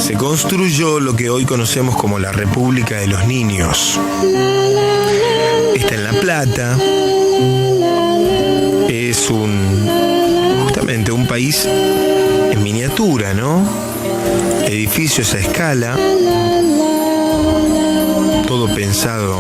se construyó lo que hoy conocemos como la República de los Niños. Está en La Plata. Es justamente un país en miniatura, ¿no? Edificios a escala, todo pensado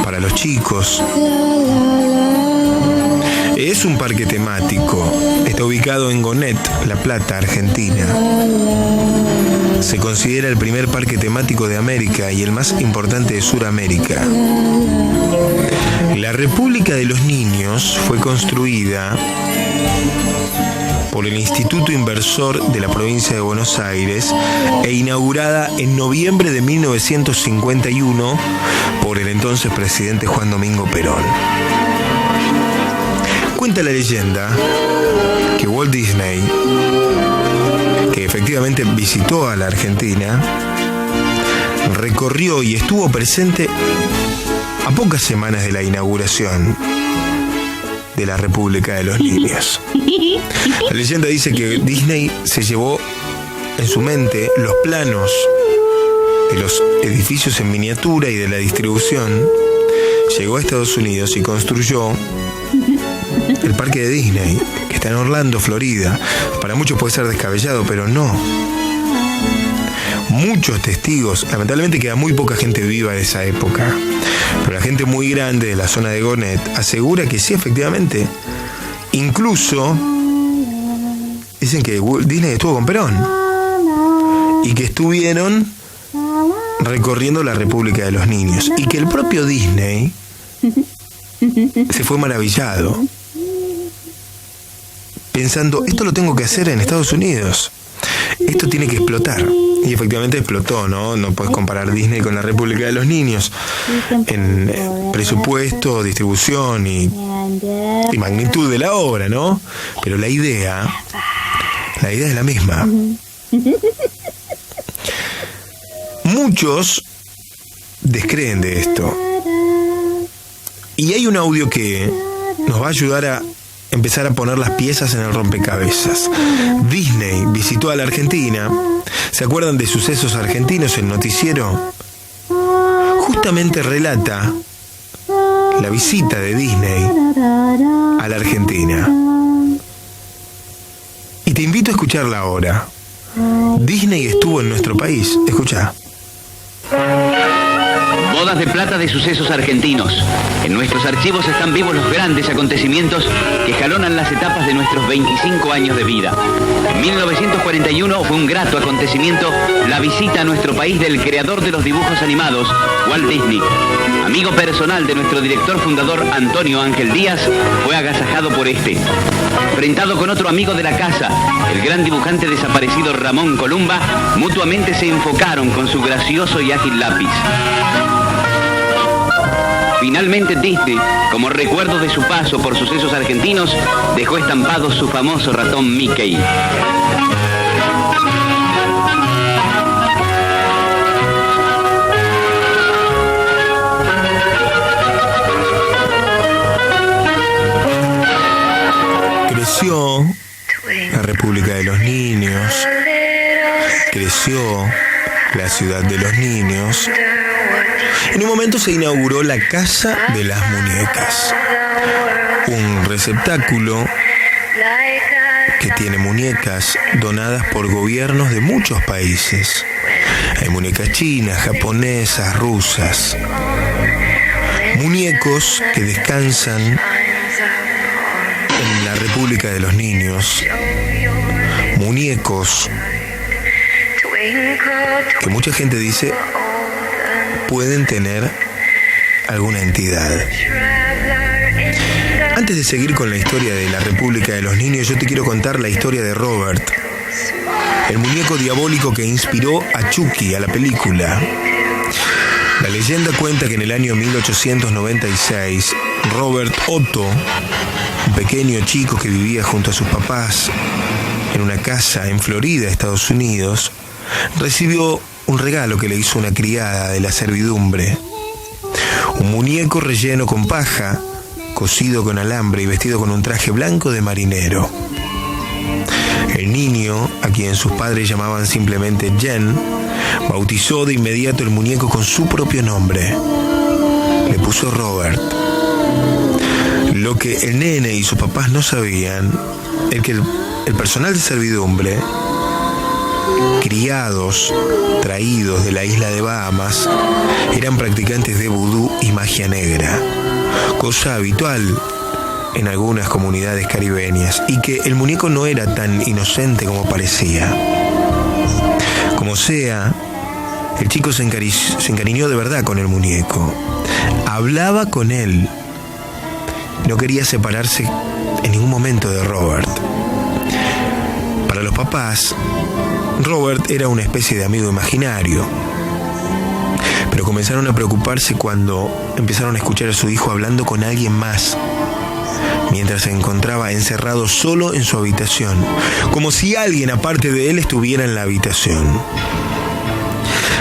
para los chicos. Es un parque temático. Está ubicado en Gonet, La Plata, Argentina. Se considera el primer parque temático de América y el más importante de Sudamérica. La República de los Niños fue construida por el Instituto Inversor de la provincia de Buenos Aires e inaugurada en noviembre de 1951 por el entonces presidente Juan Domingo Perón. Cuenta la leyenda que Walt Disney, que efectivamente visitó a la Argentina, recorrió y estuvo presente a pocas semanas de la inauguración de la República de los Niños. La leyenda dice que Disney se llevó en su mente los planos de los edificios en miniatura y de la distribución, llegó a Estados Unidos y construyó el parque de Disney, que está en Orlando, Florida. Para muchos puede ser descabellado, pero no. Muchos testigos, lamentablemente queda muy poca gente viva de esa época, pero la gente muy grande de la zona de Gonet asegura que sí, efectivamente. Incluso dicen que Disney estuvo con Perón y que estuvieron recorriendo la República de los Niños y que el propio Disney se fue maravillado, pensando, esto lo tengo que hacer en Estados Unidos, esto tiene que explotar. Y efectivamente explotó, ¿no? No puedes comparar Disney con la República de los Niños en presupuesto, distribución y magnitud de la obra, ¿no? Pero la idea es la misma. Muchos descreen de esto. Y hay un audio que nos va a ayudar a empezar a poner las piezas en el rompecabezas. Disney visitó a la Argentina. ¿Se acuerdan de Sucesos Argentinos, el noticiero? Justamente relata la visita de Disney a la Argentina. Y te invito a escucharla ahora. Disney estuvo en nuestro país. Escucha. Bodas de plata de Sucesos Argentinos. En nuestros archivos están vivos los grandes acontecimientos que jalonan las etapas de nuestros 25 años de vida. En 1941 fue un grato acontecimiento la visita a nuestro país del creador de los dibujos animados, Walt Disney. Amigo personal de nuestro director fundador Antonio Ángel Díaz, fue agasajado por este. Enfrentado con otro amigo de la casa, el gran dibujante desaparecido Ramón Columba, mutuamente se enfocaron con su gracioso y ágil lápiz. Finalmente Disney, como recuerdo de su paso por Sucesos Argentinos, dejó estampado su famoso ratón Mickey. Creció la República de los Niños, creció la Ciudad de los Niños. En un momento se inauguró la Casa de las Muñecas, un receptáculo que tiene muñecas donadas por gobiernos de muchos países. Hay muñecas chinas, japonesas, rusas. Muñecos que descansan en la República de los Niños. Muñecos que mucha gente dice pueden tener alguna entidad. Antes de seguir con la historia de la República de los Niños, yo te quiero contar la historia de Robert, el muñeco diabólico que inspiró a Chucky, a la película. La leyenda cuenta que en el año 1896, Robert Otto, un pequeño chico que vivía junto a sus papás en una casa en Florida, Estados Unidos, recibió un regalo que le hizo una criada de la servidumbre. Un muñeco relleno con paja, cosido con alambre y vestido con un traje blanco de marinero. El niño, a quien sus padres llamaban simplemente Jen, bautizó de inmediato el muñeco con su propio nombre. Le puso Robert. Lo que el nene y sus papás no sabían es que el personal de servidumbre, criados, traídos de la isla de Bahamas, eran practicantes de vudú y magia negra, cosa habitual en algunas comunidades caribeñas, y que el muñeco no era tan inocente como parecía. Como sea, el chico se encariñó de verdad con el muñeco. Hablaba con él. No quería separarse en ningún momento de Robert. Para los papás, Robert era una especie de amigo imaginario. Pero comenzaron a preocuparse cuando empezaron a escuchar a su hijo hablando con alguien más, mientras se encontraba encerrado solo en su habitación, como si alguien aparte de él estuviera en la habitación.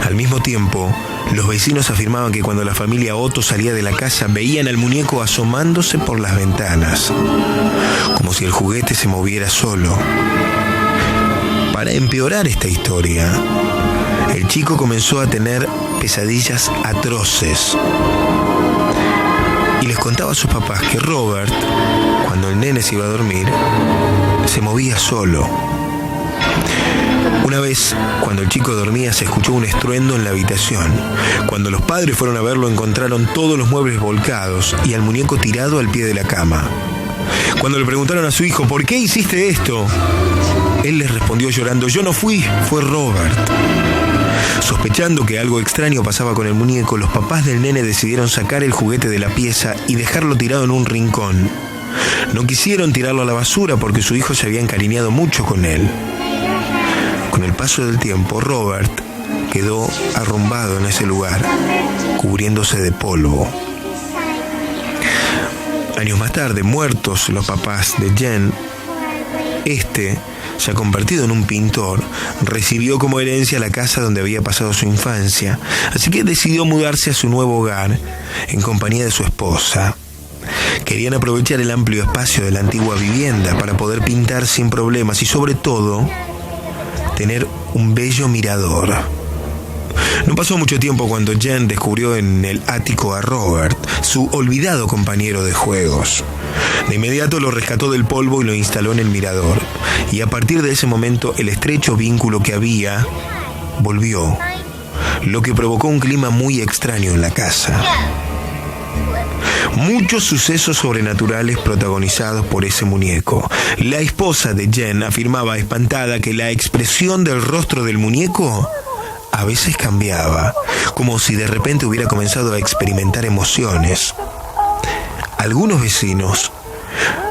Al mismo tiempo, los vecinos afirmaban que cuando la familia Otto salía de la casa veían al muñeco asomándose por las ventanas, como si el juguete se moviera solo. Para empeorar esta historia, el chico comenzó a tener pesadillas atroces y les contaba a sus papás que Robert, cuando el nene se iba a dormir, se movía solo. Una vez, cuando el chico dormía, se escuchó un estruendo en la habitación. Cuando los padres fueron a verlo, encontraron todos los muebles volcados y al muñeco tirado al pie de la cama. Cuando le preguntaron a su hijo, ¿por qué hiciste esto?, él les respondió llorando, yo no fui, fue Robert. Sospechando que algo extraño pasaba con el muñeco, los papás del nene decidieron sacar el juguete de la pieza y dejarlo tirado en un rincón. No quisieron tirarlo a la basura porque su hijo se había encariñado mucho con él. Con el paso del tiempo, Robert quedó arrumbado en ese lugar, cubriéndose de polvo. Años más tarde, muertos los papás de Jen, ya convertido en un pintor, recibió como herencia la casa donde había pasado su infancia, así que decidió mudarse a su nuevo hogar en compañía de su esposa. Querían aprovechar el amplio espacio de la antigua vivienda para poder pintar sin problemas y, sobre todo, tener un bello mirador. No pasó mucho tiempo cuando Jen descubrió en el ático a Robert, su olvidado compañero de juegos. De inmediato lo rescató del polvo y lo instaló en el mirador. Y a partir de ese momento el estrecho vínculo que había volvió, lo que provocó un clima muy extraño en la casa. Muchos sucesos sobrenaturales protagonizados por ese muñeco. La esposa de Jen afirmaba espantada que la expresión del rostro del muñeco a veces cambiaba, como si de repente hubiera comenzado a experimentar emociones. Algunos vecinos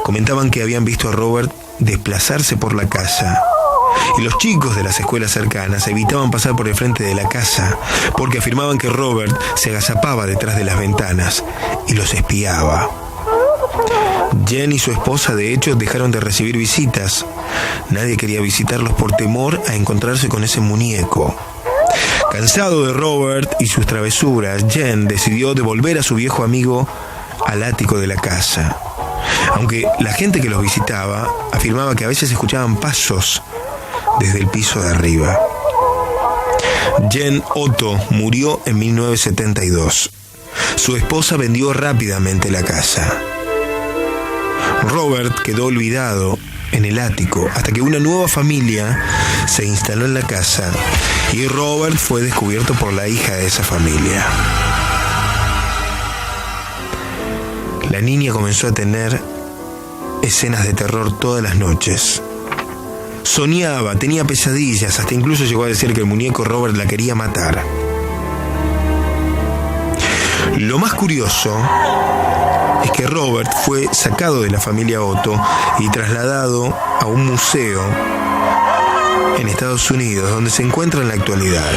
comentaban que habían visto a Robert desplazarse por la casa, y los chicos de las escuelas cercanas evitaban pasar por el frente de la casa porque afirmaban que Robert se agazapaba detrás de las ventanas y los espiaba. Jen y su esposa, de hecho, dejaron de recibir visitas. Nadie quería visitarlos por temor a encontrarse con ese muñeco. Cansado de Robert y sus travesuras, Jen decidió devolver a su viejo amigo al ático de la casa. Aunque la gente que los visitaba afirmaba que a veces escuchaban pasos desde el piso de arriba. Jen Otto murió en 1972. Su esposa vendió rápidamente la casa. Robert quedó olvidado en el ático hasta que una nueva familia se instaló en la casa y Robert fue descubierto por la hija de esa familia. La niña comenzó a tener escenas de terror todas las noches. Soñaba, tenía pesadillas, hasta incluso llegó a decir que el muñeco Robert la quería matar. Lo más curioso es que Robert fue sacado de la familia Otto y trasladado a un museo en Estados Unidos, donde se encuentra en la actualidad.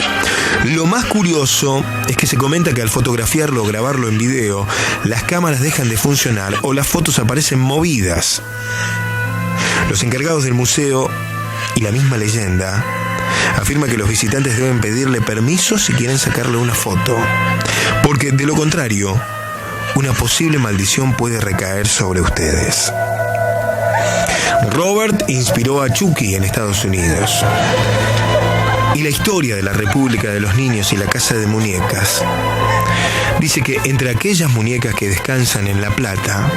Lo más curioso es que se comenta que al fotografiarlo o grabarlo en video, las cámaras dejan de funcionar o las fotos aparecen movidas. Los encargados del museo y la misma leyenda afirma que los visitantes deben pedirle permiso si quieren sacarle una foto, porque de lo contrario, una posible maldición puede recaer sobre ustedes. Robert inspiró a Chucky en Estados Unidos. Y la historia de la República de los Niños y la Casa de Muñecas dice que entre aquellas muñecas que descansan en La Plata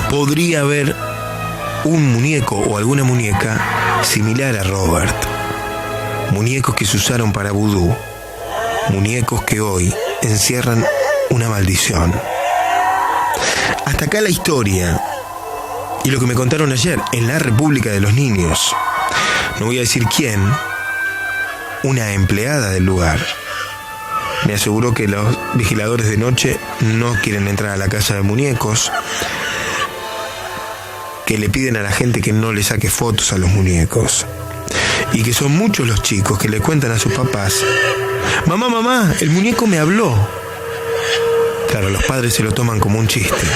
podría haber un muñeco o alguna muñeca similar a Robert. Muñecos que se usaron para vudú. Muñecos que hoy encierran una maldición. Hasta acá la historia y lo que me contaron ayer en la República de los Niños. No voy a decir quién. Una empleada del lugar me aseguró que los vigiladores de noche no quieren entrar a la casa de muñecos, que le piden a la gente que no le saque fotos a los muñecos y que son muchos los chicos que le cuentan a sus papás: mamá, el muñeco me habló. Claro, los padres se lo toman como un chiste.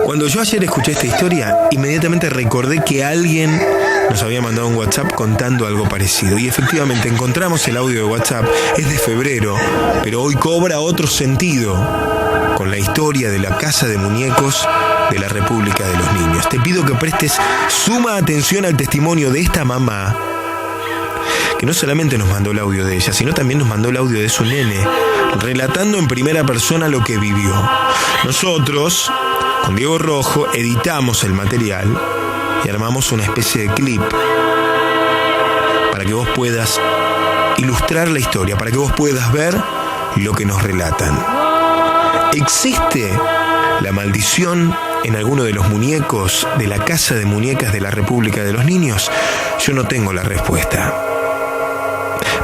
Cuando yo ayer escuché esta historia, inmediatamente recordé que alguien nos había mandado un WhatsApp contando algo parecido. Y efectivamente encontramos el audio de WhatsApp. Es de febrero, pero hoy cobra otro sentido con la historia de la Casa de Muñecos de la República de los Niños. Te pido que prestes suma atención al testimonio de esta mamá, que no solamente nos mandó el audio de ella, sino también nos mandó el audio de su nene, relatando en primera persona lo que vivió. Nosotros, con Diego Rojo, editamos el material y armamos una especie de clip para que vos puedas ilustrar la historia, para que vos puedas ver lo que nos relatan. ¿Existe la maldición en alguno de los muñecos de la Casa de Muñecas de la República de los Niños? Yo no tengo la respuesta,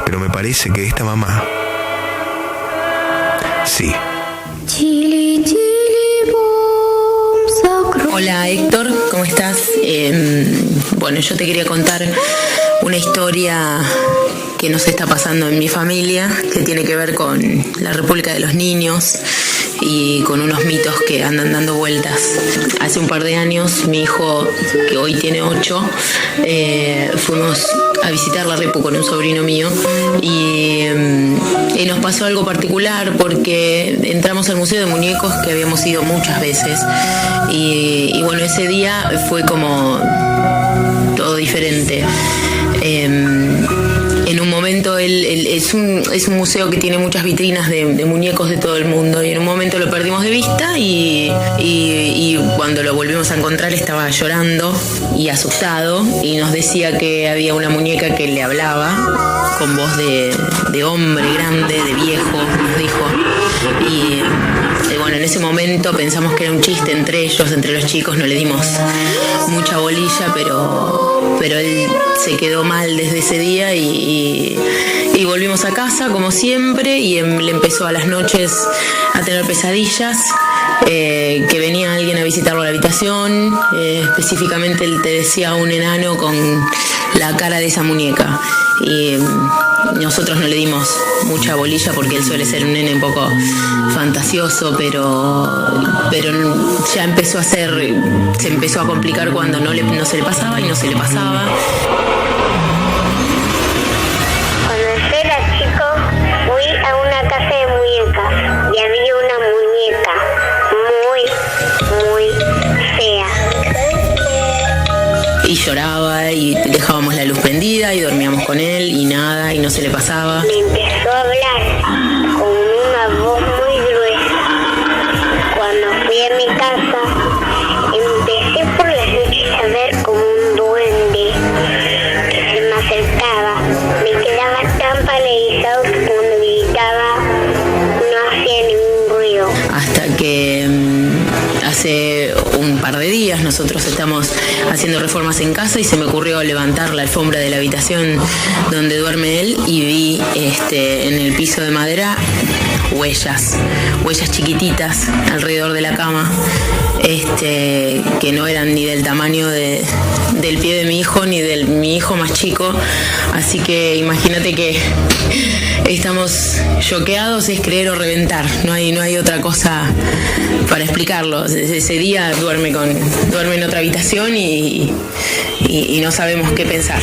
pero me parece que esta mamá sí. Hola Héctor, ¿cómo estás? Bueno, yo te quería contar una historia que nos está pasando en mi familia, que tiene que ver con la República de los Niños y con unos mitos que andan dando vueltas. Hace un par de años, mi hijo, que hoy tiene 8, fuimos a visitar la Repu con un sobrino mío y nos pasó algo particular porque entramos al Museo de Muñecos, que habíamos ido muchas veces, y bueno, ese día fue como todo diferente. En un momento es un museo que tiene muchas vitrinas de muñecos de todo el mundo, y en un momento lo perdimos de vista y cuando lo volvimos a encontrar estaba llorando y asustado, y nos decía que había una muñeca que le hablaba con voz de hombre grande, de viejo, nos dijo. Y bueno, en ese momento pensamos que era un chiste entre ellos, entre los chicos, no le dimos mucha bolilla, pero él se quedó mal desde ese día y volvimos a casa como siempre, y le empezó a las noches a tener pesadillas, que venía alguien a visitarlo a la habitación, específicamente él te decía un enano con la cara de esa muñeca, y nosotros no le dimos mucha bolilla porque él suele ser un nene un poco fantasioso, pero ya se empezó a complicar cuando no se le pasaba y no se le pasaba. Cuando yo era chico fui a una casa de muñecas y había una muñeca muy fea. Y lloraba y dejábamos la luz prendida y dormíamos con él y nada, y no se le pasaba. Me empezó a hablar con una voz muy gruesa. Cuando fui a mi casa, empecé por las noches a ver como un duende que se me acercaba. Me quedaba tan paralizado que cuando gritaba no hacía ningún ruido. Hasta que hace un par de días nosotros estamos haciendo reformas en casa y se me ocurrió levantar la alfombra de la habitación donde duerme él, y vi en el piso de madera huellas chiquititas alrededor de la cama, que no eran ni del tamaño del pie de mi hijo ni de mi hijo más chico, así que imagínate que estamos choqueados, es creer o reventar, no hay otra cosa para explicarlo. Ese día duerme en otra habitación y no sabemos qué pensar.